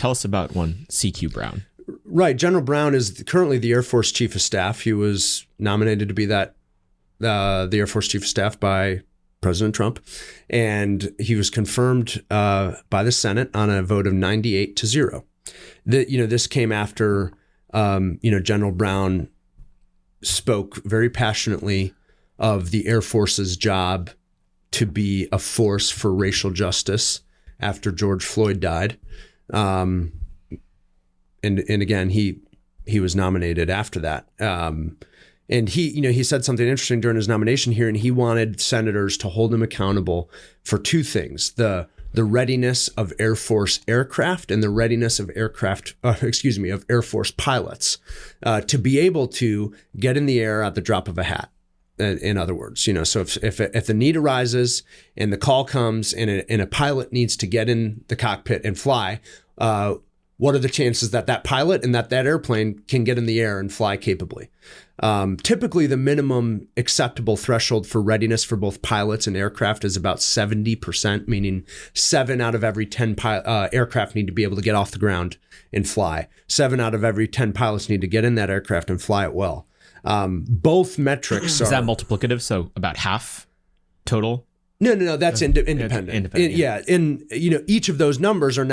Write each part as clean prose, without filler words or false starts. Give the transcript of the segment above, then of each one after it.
Tell us about one CQ Brown. Right. General Brown is currently the Air Force Chief of Staff. He was nominated to be the Air Force Chief of Staff by President Trump. And he was confirmed by the Senate on a vote of 98-0. This came after, General Brown spoke very passionately of the Air Force's job to be a force for racial justice after Goerge Floyd died. And again, he was nominated after that. And he said something interesting during his nomination hearing. He wanted senators to hold him accountable for two things: the readiness of Air Force aircraft and the readiness of Air Force pilots to be able to get in the air at the drop of a hat. In other words, so if the need arises and the call comes and a pilot needs to get in the cockpit and fly, what are the chances that pilot and that airplane can get in the air and fly capably? Typically, the minimum acceptable threshold for readiness for both pilots and aircraft is about 70%, meaning 7 out of every 10 aircraft need to be able to get off the ground and fly. 7 out of every 10 pilots need to get in that aircraft and fly it well. Both metrics is that multiplicative? So about half total? No. That's independent. Yeah, and each of those numbers are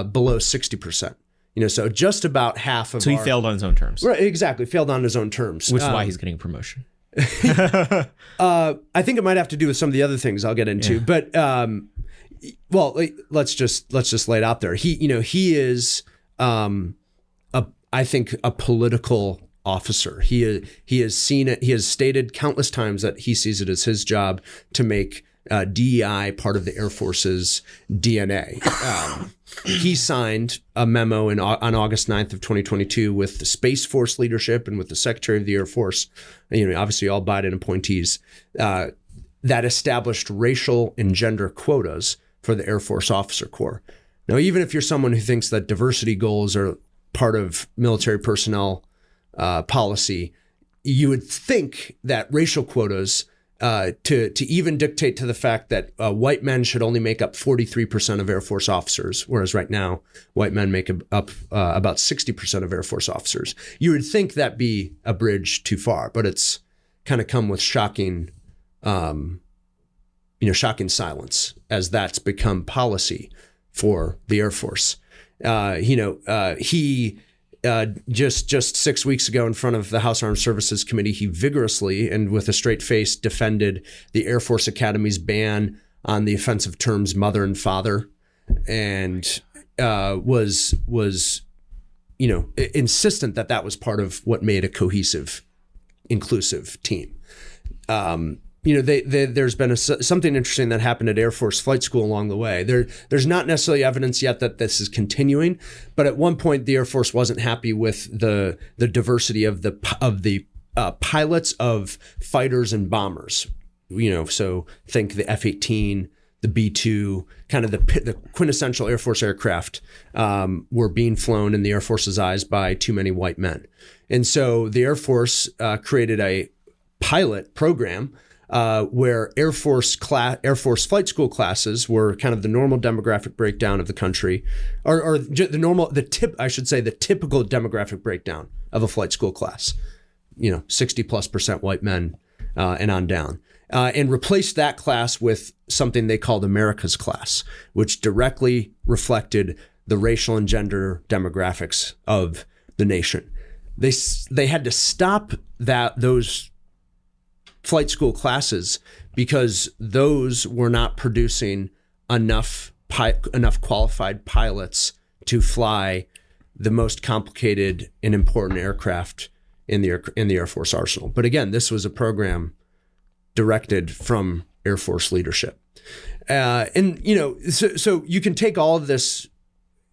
below 60%. So just about half of. So he failed on his own terms. Right, exactly. Failed on his own terms, which is why he's getting a promotion. I think it might have to do with some of the other things I'll get into, but let's just lay it out there. He is, I think, a political officer. He has seen it. He has stated countless times that he sees it as his job to make DEI part of the Air Force's DNA. He signed a memo on August 9th of 2022 with the Space Force leadership and with the Secretary of the Air Force, obviously all Biden appointees, that established racial and gender quotas for the Air Force Officer Corps. Now, even if you're someone who thinks that diversity goals are part of military personnel policy, you would think that racial quotas to even dictate to the fact that white men should only make up 43% of Air Force officers, whereas right now white men make up about 60% of Air Force officers. You would think that be a bridge too far, but it's kind of come with shocking silence as that's become policy for the Air Force. He just 6 weeks ago in front of the House Armed Services Committee, he vigorously and with a straight face defended the Air Force Academy's ban on the offensive terms mother and father, and was insistent that was part of what made a cohesive, inclusive team. There's been something interesting that happened at Air Force Flight School along the way. There's not necessarily evidence yet that this is continuing, but at one point the Air Force wasn't happy with the diversity of the pilots of fighters and bombers. So think the F-18, the B-2, kind of the quintessential Air Force aircraft were being flown in the Air Force's eyes by too many white men, and so the Air Force created a pilot program. Where Air Force flight school classes were kind of the normal demographic breakdown of the country, or the typical demographic breakdown of a flight school class, 60+% white men and on down, and replaced that class with something they called America's class, which directly reflected the racial and gender demographics of the nation. They had to stop those flight school classes because those were not producing enough qualified pilots to fly the most complicated and important aircraft in the Air Force arsenal. But again, this was a program directed from Air Force leadership, so you can take all of this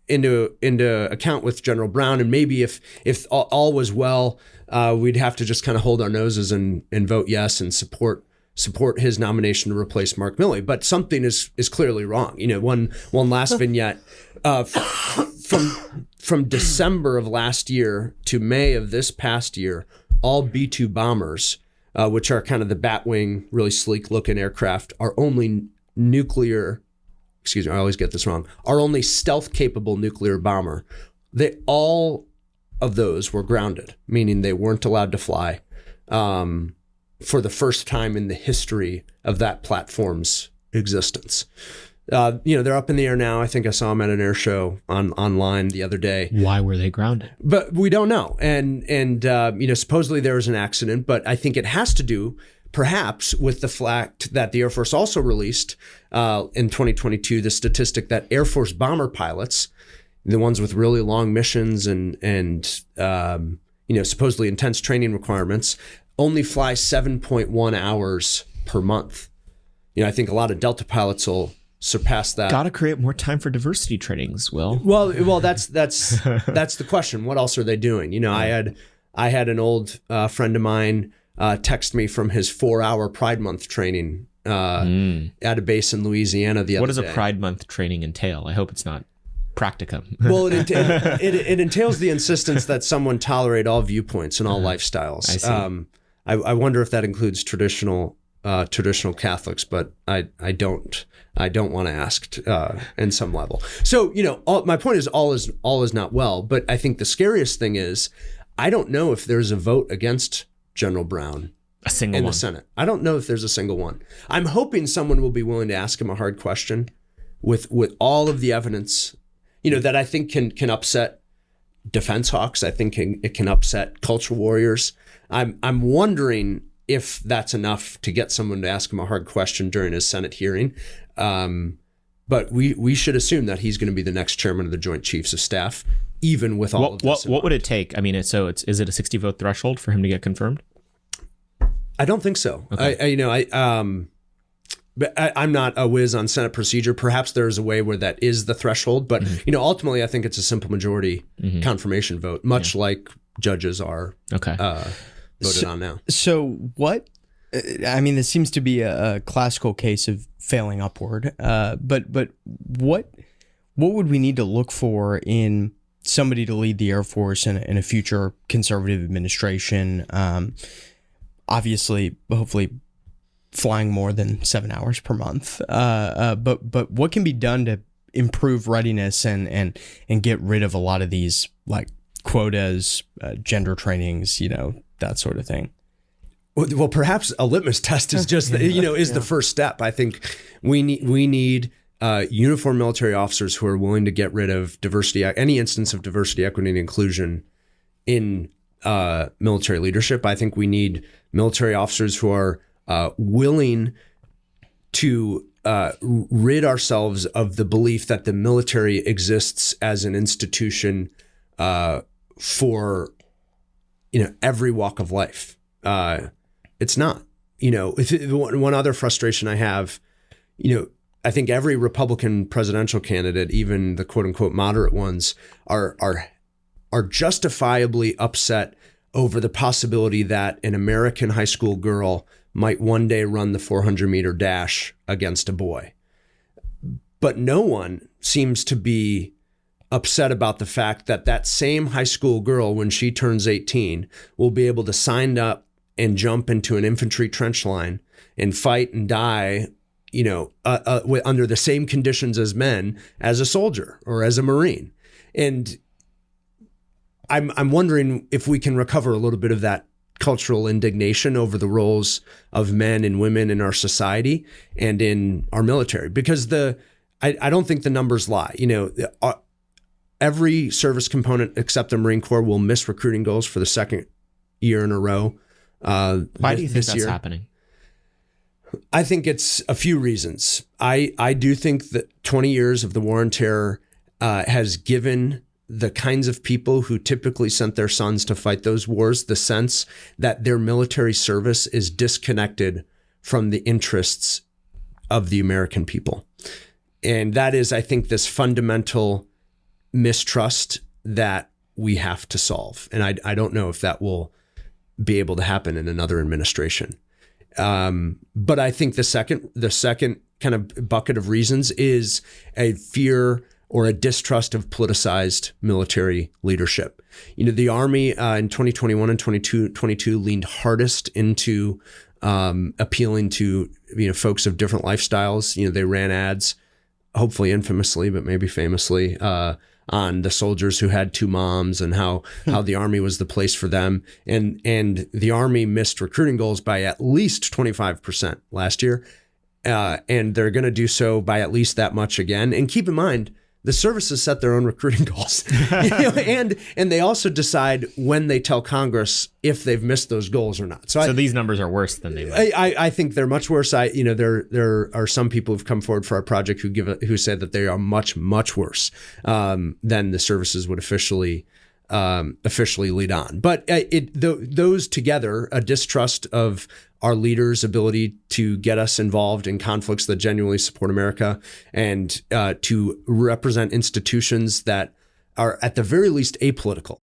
into account with General Brown, and maybe if all was well, we'd have to just kind of hold our noses and vote yes and support his nomination to replace Mark Milley. But something is clearly wrong. One last vignette from December of last year to May of this past year, all B-2 bombers, which are kind of the Batwing, really sleek looking aircraft, are only nuclear excuse me, I always get this wrong, our only stealth-capable nuclear bomber, all of those were grounded, meaning they weren't allowed to fly for the first time in the history of that platform's existence. They're up in the air now. I think I saw them at an air show online the other day. Why were they grounded? But we don't know. And supposedly there was an accident, but I think it has to do perhaps with the fact that the Air Force also released in 2022 the statistic that Air Force bomber pilots, the ones with really long missions and supposedly intense training requirements, only fly 7.1 hours per month. I think a lot of Delta pilots will surpass that. Got to create more time for diversity trainings, Will. Well, that's the question. What else are they doing? I had an old friend of mine text me from his 4-hour Pride Month training at a base in Louisiana the other day. What does a Pride Month training entail? I hope it's not practicum. Well, it entails the insistence that someone tolerate all viewpoints and all lifestyles. I see. I wonder if that includes traditional Catholics, but I don't want to ask in some level. So my point is all is not well. But I think the scariest thing is I don't know if there's a vote against General Brown in the Senate. I don't know if there's a single one. I'm hoping someone will be willing to ask him a hard question with all of the evidence, that I think can upset defense hawks. I think it can upset culture warriors. I'm wondering if that's enough to get someone to ask him a hard question during his Senate hearing. But we should assume that he's going to be the next chairman of the Joint Chiefs of Staff, even with all of this. What would it take? I mean, is it a 60 vote threshold for him to get confirmed? I don't think so. Okay. But I'm not a whiz on Senate procedure. Perhaps there's a way where that is the threshold. But ultimately, I think it's a simple majority confirmation vote, much like judges are voted on now. So what? I mean, this seems to be a classical case of failing upward. But what would we need to look for in somebody to lead the Air Force in a future conservative administration? Obviously, hopefully, flying more than 7 hours per month. But what can be done to improve readiness and get rid of a lot of these like quotas, gender trainings, that sort of thing? Well, perhaps a litmus test is just the first step. I think we need uniformed military officers who are willing to get rid of diversity, any instance of diversity, equity, and inclusion in military leadership. I think we need military officers who are willing to rid ourselves of the belief that the military exists as an institution for every walk of life. It's not. One other frustration I have, I think every Republican presidential candidate, even the quote unquote moderate ones, are justifiably upset over the possibility that an American high school girl might one day run the 400-meter dash against a boy. But no one seems to be upset about the fact that same high school girl, when she turns 18, will be able to sign up and jump into an infantry trench line and fight and die, under the same conditions as men, as a soldier or as a Marine. And I'm wondering if we can recover a little bit of that cultural indignation over the roles of men and women in our society and in our military, because I don't think the numbers lie. Every service component except the Marine Corps will miss recruiting goals for the second year in a row. Why do you think that's happening? I think it's a few reasons. I do think that 20 years of the war on terror has given the kinds of people who typically sent their sons to fight those wars the sense that their military service is disconnected from the interests of the American people. And that is, I think, this fundamental mistrust that we have to solve. And I don't know if that will be able to happen in another administration. But I think the second kind of bucket of reasons is a fear or a distrust of politicized military leadership. The Army in 2021 and 2022 leaned hardest into appealing to folks of different lifestyles. They ran ads hopefully infamously, but maybe famously, on the soldiers who had two moms and how the Army was the place for them. And the Army missed recruiting goals by at least 25% last year. And they're going to do so by at least that much again. And keep in mind, the services set their own recruiting goals, and they also decide when they tell Congress if they've missed those goals or not. So these numbers are worse than they were. I think they're much worse. There are some people who've come forward for our project who say that they are much worse than the services would officially lead on. But those together, a distrust of our leaders' ability to get us involved in conflicts that genuinely support America, and to represent institutions that are at the very least apolitical.